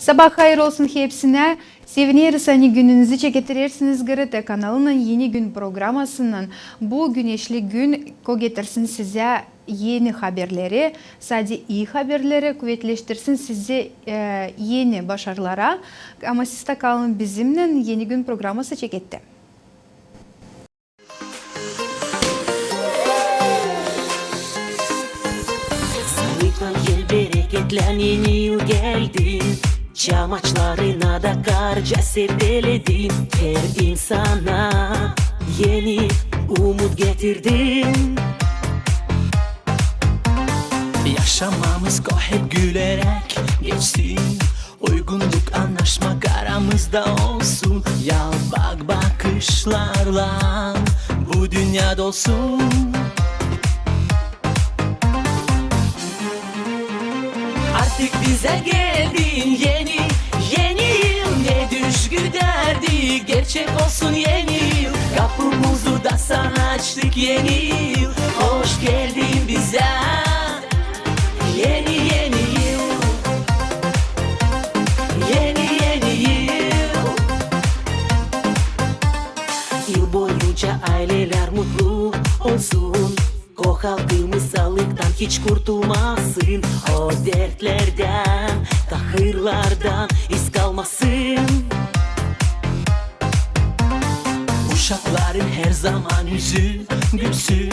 Sabah hayır olsun hepsine. Seviniriz hani gününüzü çeketirsiniz GRT kanalının yeni gün programmasının. Bu güneşli gün getirsin size yeni haberleri, sadece iyi haberleri, kuvvetleştirsin sizi yeni başarılara. Ama siz de kalın bizimle, yeni gün programması çeketti. Bereketlen yeni yıl geldi. Çamaçlarına da karca serpeledin. Her insana yeni umut getirdin. Yaşamamız hep gülerek geçsin. Uygunluk anlaşmak aramızda olsun. Yal bak bakışlarla bu dünya dolsun. Artık bize geldin yeni yıl. Ne düşgü derdi gerçek olsun yeni yıl. Kapımızı da sana açtık yeni yıl. Hoş geldin bize yeni yıl. Yeni yıl. Yıl boyunca aileler mutlu olsun. O halkımız sağlıktan hiç kurtulmasın. O dertlerden, kahırlardan iz kalmasın. Uşakların her zaman yüzü gülsün.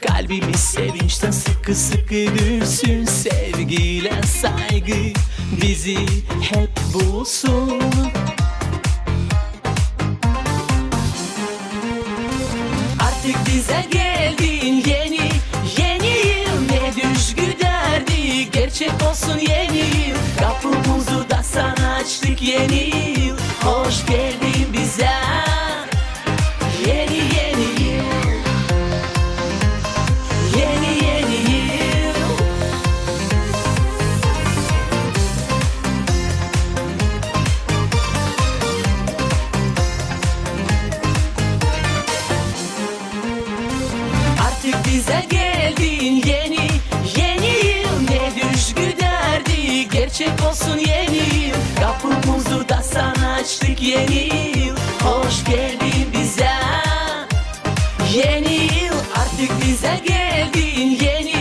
Kalbimiz sevinçten sıkı sıkı düşsün. Sevgiyle saygı bizi hep bulsun. Artık bize geldin yeni yıl. Ne düşgü derdi gerçek olsun yeni yıl. Kapımızı da sana açtık yeni yıl. Hoş geldin bize yeni yıl. Yeni yıl. Artık bize geldin yeni yıl. Ne düşgü derdi gerçek olsun yeni yıl. Kapımızı da sana açtık yeni yıl. Hoş geldin bize yeni yıl. Artık bize geldin yeni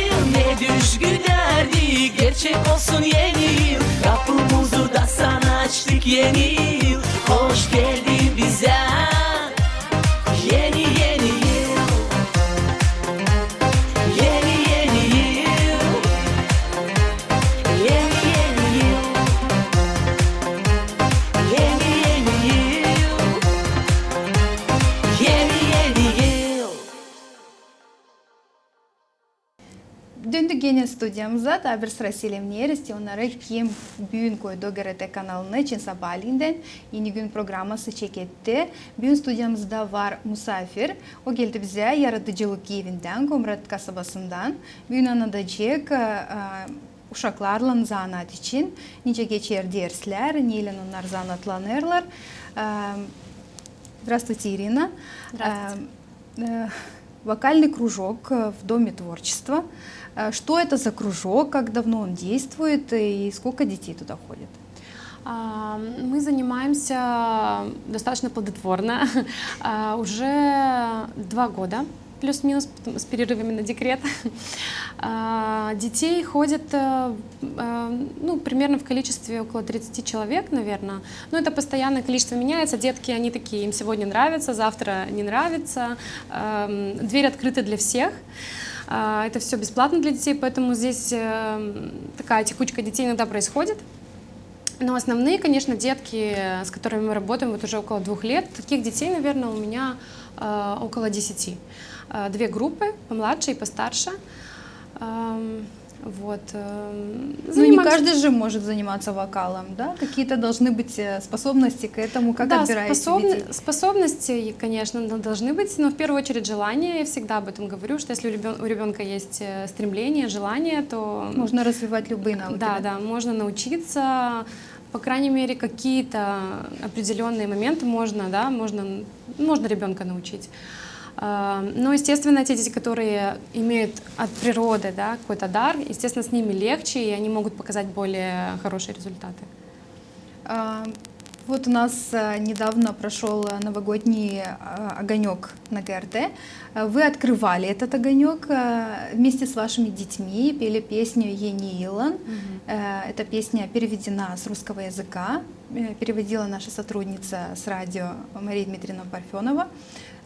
yıl. Ne düşgü derdi gerçek olsun yeni yıl. Kapımızı da sana açtık yeni yıl. Hoş geldin bize yeni yıl. Yeni yıl. Yeni yıl. Yeni yıl. Yeni yıl. Döndük yine stüdyomuza. Tabir sırasıyla emniyeriz. Onlara kim bugün koydu GRT kanalına için sabahleyinden yeni gün programması çeketti. Bugün stüdyomuzda var misafir. O geldi bize yaratıcılık evinden, Komrat kasabasından. Bugün anlatacak uşaklarla zanat için nice geçer dersler, neyle onlar zanatlanırlar. Здравствуйте, Ирина. Здравствуйте. Вокальный кружок в Доме творчества. Что это за кружок, как давно он действует и сколько детей туда ходит? Мы занимаемся достаточно плодотворно уже 2 года, плюс-минус, с перерывами на декрет. Детей ходит примерно в количестве около 30 человек, наверное. Но это постоянное количество меняется. Детки, они такие, им сегодня нравится, завтра не нравится. Дверь открыта для всех. Это все бесплатно для детей, поэтому здесь такая текучка детей иногда происходит. Но основные, конечно, детки, с которыми мы работаем вот уже около 2 лет, таких детей, наверное, у меня около 10. 2 группы, помладше и постарше. Вот. Ну, не каждый же может заниматься вокалом, да? Какие-то должны быть способности к этому, как отбираете детей? Способности, конечно, должны быть, но в первую очередь желание. Я всегда об этом говорю, что если у ребенка есть стремление, желание, то... Можно развивать любые навыки. Да, можно научиться, по крайней мере, какие-то определенные моменты можно ребенка научить. Но, естественно, те дети, которые имеют от природы, да, какой-то дар, естественно, с ними легче, и они могут показать более хорошие результаты. Вот у нас недавно прошел новогодний огонек на ГРТ. Вы открывали этот огонек вместе с вашими детьми, пели песню «Ени Илон». Эта песня переведена с русского языка, переводила наша сотрудница с радио Мария Дмитриевна Парфенова.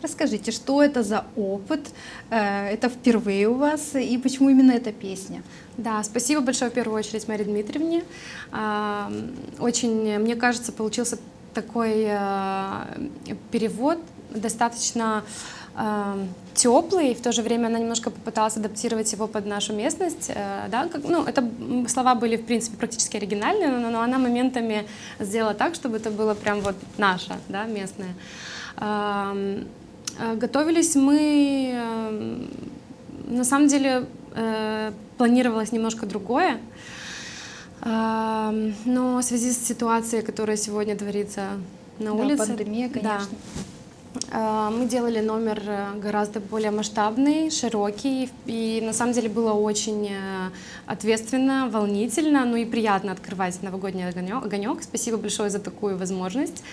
Расскажите, что это за опыт, это впервые у вас, и почему именно эта песня? Да, спасибо большое в первую очередь Марии Дмитриевне. Очень, мне кажется, получился такой перевод, достаточно теплый, в то же время она немножко попыталась адаптировать его под нашу местность. Да? Это слова были, в принципе, практически оригинальные, но она моментами сделала так, чтобы это было прям вот наше, да, местное. Готовились мы, на самом деле, планировалось немножко другое, но в связи с ситуацией, которая сегодня творится на улице, пандемия, конечно. Да, мы делали номер гораздо более масштабный, широкий, и на самом деле было очень ответственно, волнительно, но и приятно открывать новогодний огонек. Спасибо большое за такую возможность.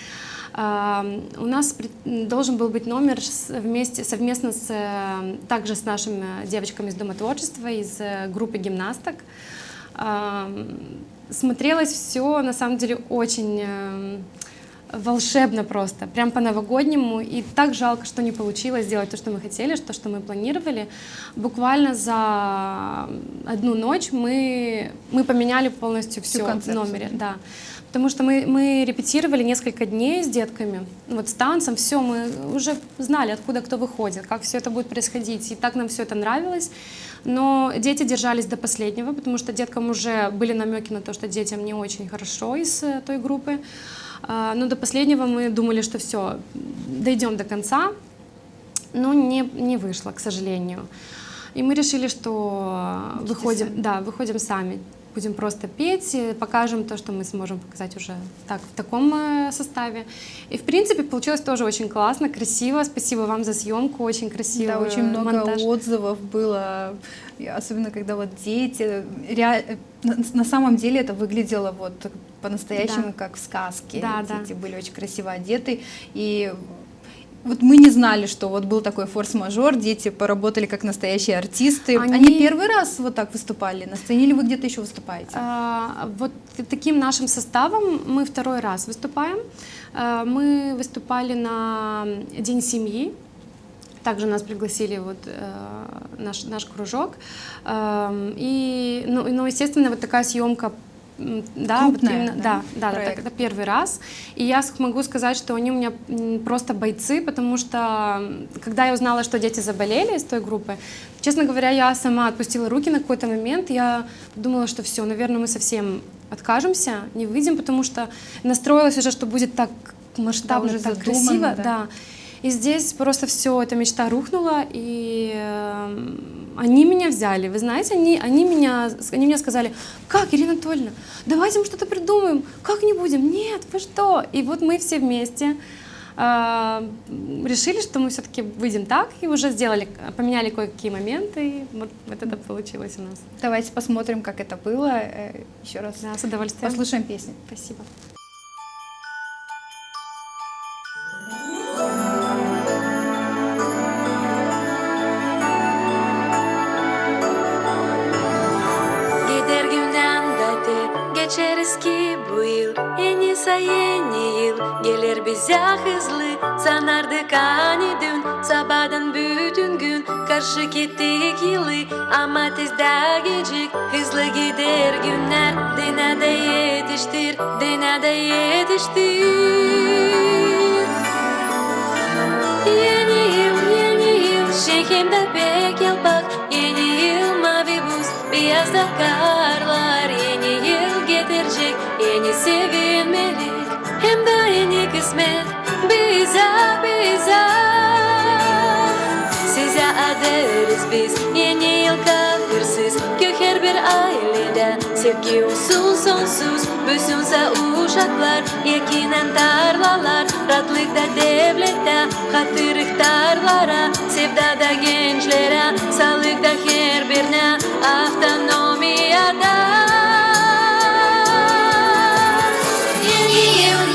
У нас должен был быть номер совместно также с нашими девочками из Дома творчества, из группы гимнасток. Смотрелось все на самом деле очень волшебно просто, прям по-новогоднему, и так жалко, что не получилось сделать то, что мы хотели, то, что мы планировали. Буквально за одну ночь мы поменяли полностью все в номере. Да. Потому что мы репетировали несколько дней с детками, вот с танцем, все, мы уже знали, откуда кто выходит, как все это будет происходить, и так нам все это нравилось. Но дети держались до последнего, потому что деткам уже были намеки на то, что детям не очень хорошо из той группы. Но до последнего мы думали, что все, дойдем до конца, но не вышло, к сожалению. И мы решили, что выходим сами. Будем просто петь, покажем то, что мы сможем показать уже так, в таком составе. И, в принципе, получилось тоже очень классно, красиво. Спасибо вам за съемку, очень красивый Да, очень много монтаж. отзывов было, особенно когда вот дети. На самом деле это выглядело вот по-настоящему как в сказке. Да, Дети были очень красиво одеты. И вот мы не знали, что вот был такой форс-мажор, дети поработали как настоящие артисты. Они первый раз вот так выступали на сцене, или вы где-то еще выступаете? Вот таким нашим составом мы второй раз выступаем. Мы выступали на День семьи. Также нас пригласили вот, наш кружок. Естественно, вот такая съемка. Да, крупная, вот это первый раз. И я могу сказать, что они у меня просто бойцы, потому что когда я узнала, что дети заболели из той группы, честно говоря, я сама отпустила руки на какой-то момент. Я думала, что все, наверное, мы совсем откажемся, не выйдем, потому что настроилась уже, что будет так масштабно, уже так задумано, красиво. да. Да. И здесь просто все, эта мечта рухнула, и они меня взяли. Вы знаете, они мне сказали: как, Ирина Анатольевна, давайте мы что-то придумаем, как не будем? Нет, вы что? И вот мы все вместе решили, что мы все-таки выйдем так, и уже поменяли кое-какие моменты, и вот это получилось у нас. Давайте посмотрим, как это было. Еще раз. Да, с удовольствием. Послушаем песню. Спасибо. Geçeriz ki bu yıl yeni yeni yıl gelir bize hızlı sanardık hani dün sabahdan bütün gün karşı gittik yılı ama tezde gecik hızlı gider günler dene de yetiştir dene de yetiştir yeni yıl şehrimde pek yalpak yeni yıl mavi buz beyaz da karlar yeni yıl getirecek yeni sevinmelik hem de yeni kısmet bize size aderiz biz yeni yıl kahırsız köker bir aileden Sevgi olsun sonsuz Büsünse uşaklar Yakinen tarlalar Rahatlıkta devlette Hatırlık tarlara Sevdada gençlere Sağlıkta her birine Avtonomiyada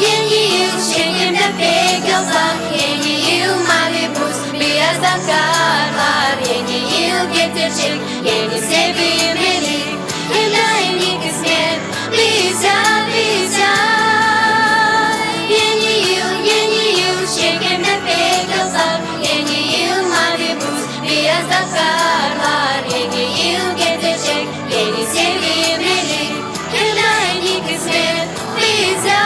Yeni yıl Şenkemde pek yollar Yeni yıl mavi buz Beyazda karlar Yeni yıl getirecek Yeni sevimlilik Hem de yeni kısmet Bize Yeni yıl Şenkemde pek yollar Yeni yıl mavi buz Beyazda karlar Yeni yıl getirecek Yeni sevimlilik Hem de yeni kısmet Bize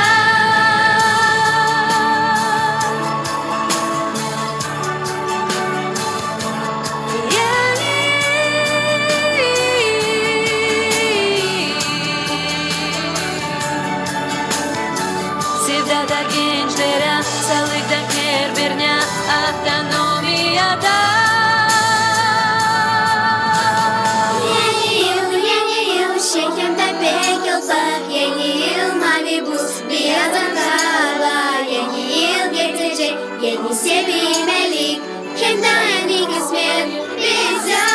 Sevdada gençlere Sağlıkta her birine Avtonomiyada Yeni yıl Şenkemde pek yollar Yeni yıl mavi buz Beyazda karlar Yeni yıl getirecek Yeni sevimlilik Hem de yeni kısmet bize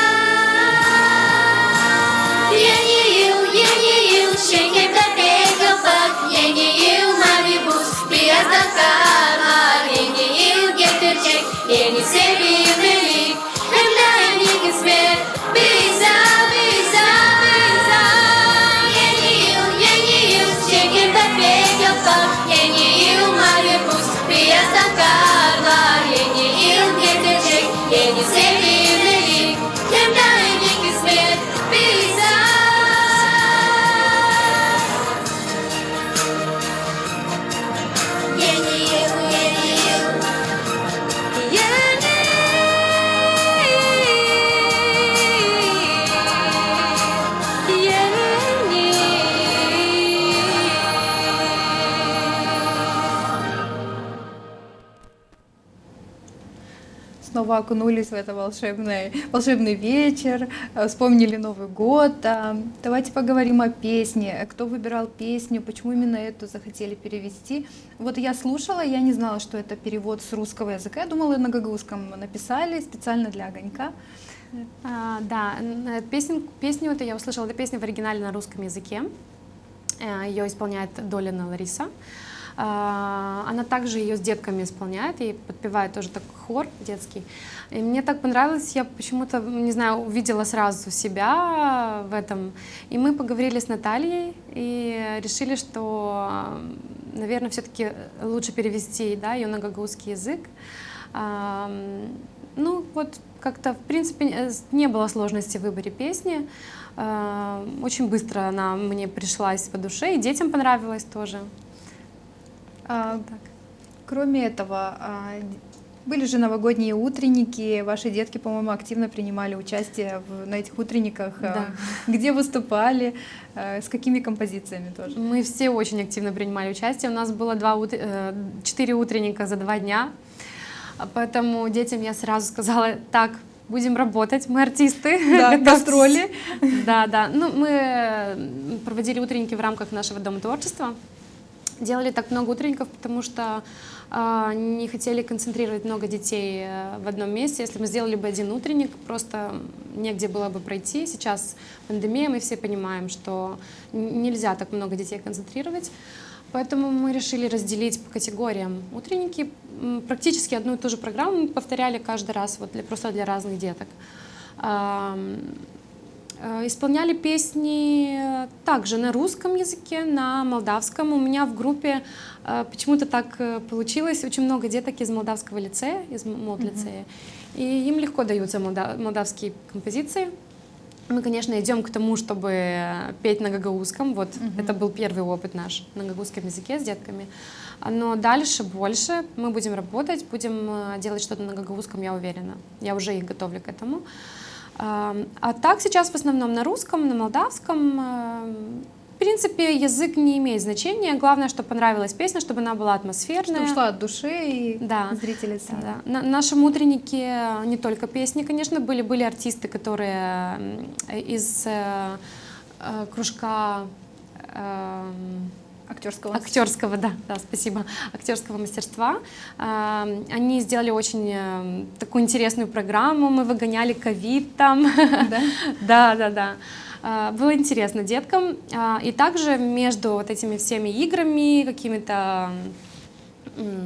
Yeni yıl Şenkemde pek yollar Yeni yıl mavi buz Beyazda karlar Yeni yıl getirecek Yeni sevimlilik Hem de yeni kısmet bize Yeni yıl Şenkemde pek yollar Yeni yıl mavi buz Beyazda karlar Yeni yıl getirecek Yeni sevimlilik Hem de yeni kısmet bize Yeni yıl Снова окунулись в это волшебный вечер, вспомнили Новый год. Давайте поговорим о песне. Кто выбирал песню, почему именно эту захотели перевести? Вот я слушала, я не знала, что это перевод с русского языка. Я думала, на гагаузском написали специально для огонька. Да, песню это я услышала, это песня в оригинале на русском языке. Ее исполняет Долина Лариса. Она также ее с детками исполняет и подпевает тоже такой хор детский. И мне так понравилось, я почему-то, не знаю, увидела сразу себя в этом. И мы поговорили с Натальей и решили, что, наверное, все-таки лучше перевести, да, ее на гагаузский язык. Ну вот как-то, в принципе, не было сложности в выборе песни. Очень быстро она мне пришлась по душе, и детям понравилась тоже. Кроме этого, были же новогодние утренники, ваши детки, по-моему, активно принимали участие на этих утренниках. Да. Где выступали, с какими композициями тоже? Мы все очень активно принимали участие. У нас было 4 утренника за 2 дня, поэтому детям я сразу сказала: так, будем работать, мы артисты. Да, гастроли. Да. Ну, мы проводили утренники в рамках нашего Дома творчества. Делали так много утренников, потому что не хотели концентрировать много детей в одном месте. Если мы сделали бы один утренник, просто негде было бы пройти. Сейчас пандемия, мы все понимаем, что нельзя так много детей концентрировать. Поэтому мы решили разделить по категориям утренники. Практически одну и ту же программу мы повторяли каждый раз, вот просто для разных деток. Исполняли песни также на русском языке, на молдавском. У меня в группе почему-то так получилось. Очень много деток из молдавского лицея, из молд-лицея. И им легко даются молдавские композиции. Мы, конечно, идем к тому, чтобы петь на гагаузском. Вот это был первый опыт наш на гагаузском языке с детками. Но дальше больше мы будем работать, будем делать что-то на гагаузском, я уверена. Я уже их готовлю к этому. А так сейчас в основном на русском, на молдавском. В принципе, язык не имеет значения. Главное, чтобы понравилась песня, чтобы она была атмосферная. Чтобы шла от души, и зрители сами. Да. На нашем утреннике не только песни, конечно, были артисты, которые из кружка актерского, да, спасибо, актерского мастерства. Они сделали очень такую интересную программу, мы выгоняли ковид там. Да. Было интересно деткам. И также между вот этими всеми играми, какими-то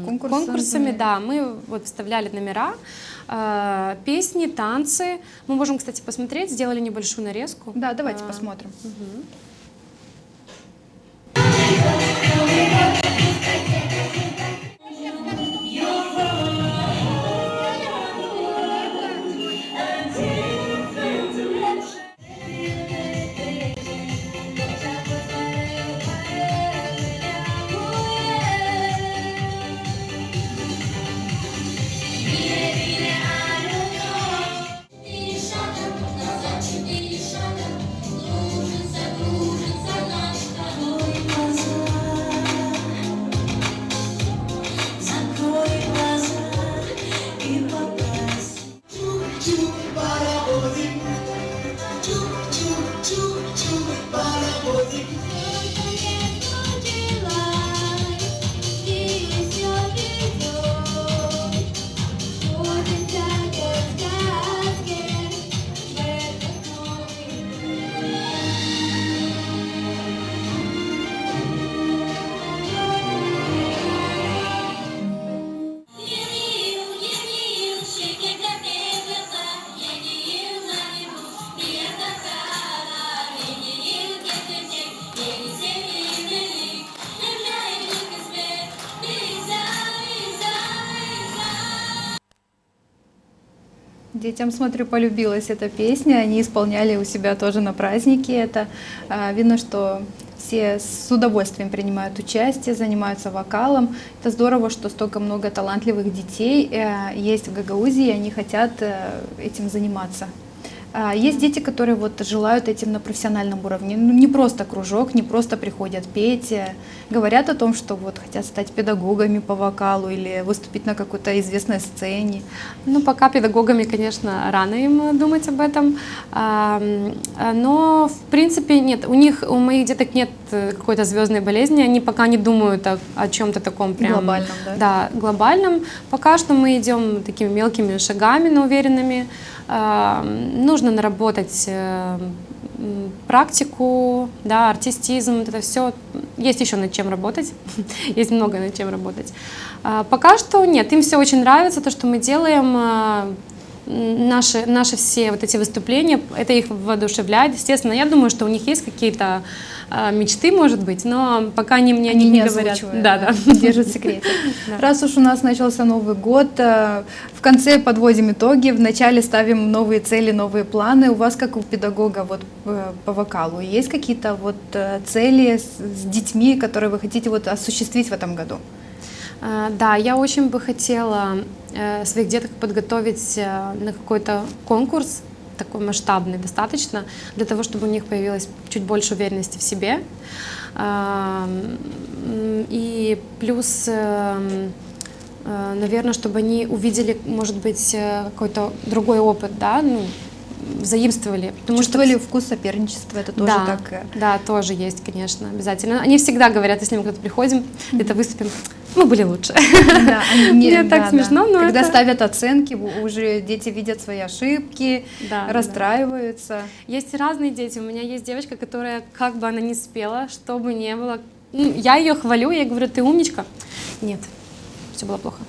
конкурсами, да, мы вот вставляли номера, песни, танцы. Мы можем, кстати, посмотреть, сделали небольшую нарезку. Да, давайте посмотрим. Детям, смотрю, полюбилась эта песня, они исполняли у себя тоже на празднике это. Видно, что все с удовольствием принимают участие, занимаются вокалом. Это здорово, что столько много талантливых детей есть в Гагаузии, и они хотят этим заниматься. Есть дети, которые вот желают этим на профессиональном уровне. Ну, не просто кружок, не просто приходят петь. Говорят о том, что вот хотят стать педагогами по вокалу или выступить на какой-то известной сцене. Ну, пока педагогами, конечно, рано им думать об этом. Но, в принципе, нет. У моих деток нет какой-то звездной болезни. Они пока не думают о чем-то таком прям... Глобальном, да? Да, глобальном. Пока что мы идем такими мелкими шагами, но уверенными. Нужно наработать практику, да, артистизм, это все. Есть еще над чем работать, есть много над чем работать. Пока что нет, им все очень нравится, то, что мы делаем, наши все вот эти выступления, это их воодушевляет. Естественно, я думаю, что у них есть какие-то мечты, может быть, но пока они мне не говорят. Да, держат в секрете. Раз уж у нас начался Новый год, в конце подводим итоги, в начале ставим новые цели, новые планы. У вас, как у педагога вот, по вокалу, есть какие-то вот цели с детьми, которые вы хотите вот осуществить в этом году? Да, я очень бы хотела своих деток подготовить на какой-то конкурс, такой масштабный достаточно, для того, чтобы у них появилась чуть больше уверенности в себе. И плюс, наверное, чтобы они увидели, может быть, какой-то другой опыт, да, ну, заимствовали. Чувствовали вкус соперничества, это тоже да, так? Да, тоже есть, конечно, обязательно. Они всегда говорят, если мы куда-то приходим, где-то выступим, мы были лучше. Да, мне так смешно, но когда это... ставят оценки, уже дети видят свои ошибки, расстраиваются. Есть разные дети. У меня есть девочка, которая, как бы она ни спела, что бы ни было, я ее хвалю, я говорю, ты умничка. Нет, все было плохо.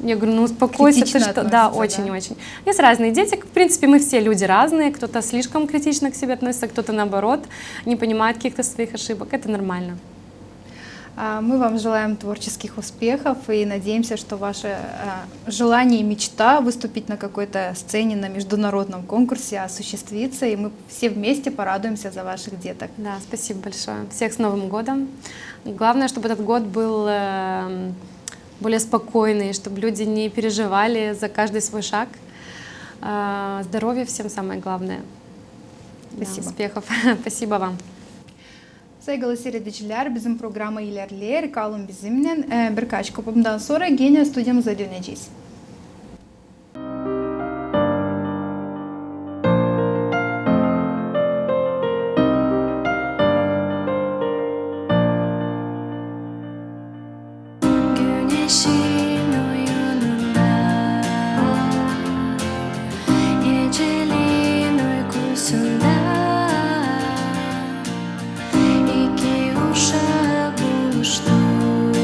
Я говорю, ну успокойся, ты что? Да, очень-очень. Есть разные дети, в принципе, мы все люди разные, кто-то слишком критично к себе относится, кто-то наоборот, не понимает каких-то своих ошибок, это нормально. Мы вам желаем творческих успехов и надеемся, что ваше желание и мечта выступить на какой-то сцене, на международном конкурсе осуществится, и мы все вместе порадуемся за ваших деток. Да, спасибо большое. Всех с Новым годом. Главное, чтобы этот год был более спокойный, чтобы люди не переживали за каждый свой шаг. Здоровья всем самое главное. Спасибо. Да, успехов. Спасибо вам. Saygılı seyrediciler, bizim programa ilerler, kalın bizimle. Birkaç kopumdan sonra yine stüdyomuza döneceğiz. güneşin oyununda, geceliğin uykusunda iki uşak buluştuk,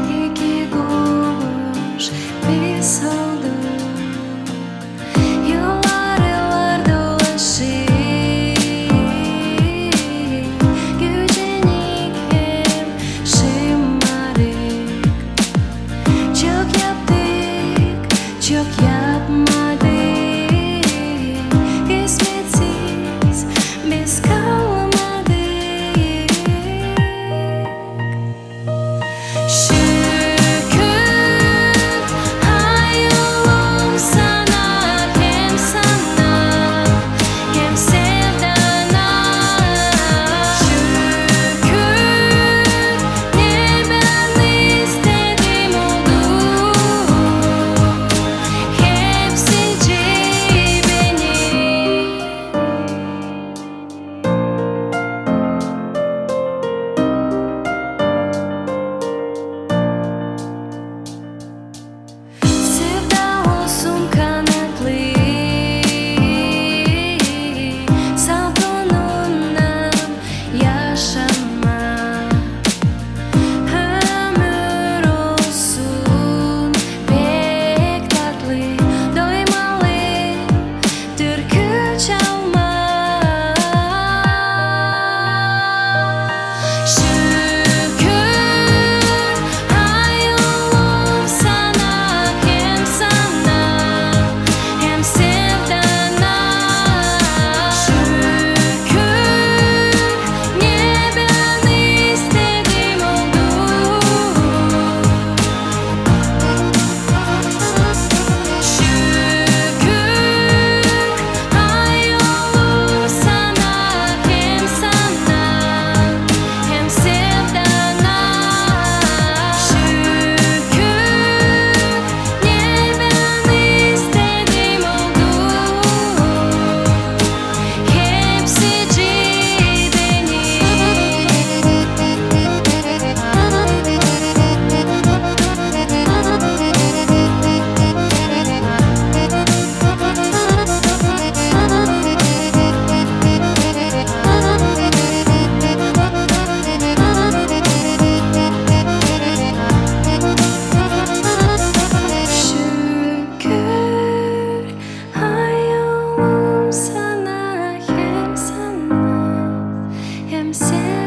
iki kuş biz olduk. Yıllar yıllar dolaşır, gücenik hem şımarık. Çok yaptık, çok yapmadık. Kısmetsiz biz kalmadık. Şükür hayalım sana, hem sana hem sevdana. Şükür ne ben istedim oldu, hepsi benim. Sevda olsun kanatlı, saf onunla yaşama. Ömür olsun pek tatlı, doymalı türkü çalma. Şükür hayalım sana, hem sana hem sevdana. Şükür ne ben istedim oldu, şükür hayalım sana, hem sana hem sevdana. Şükür ne ben istedim oldu, hepsi Şükür hayalım sana, hem sana hem sevdana.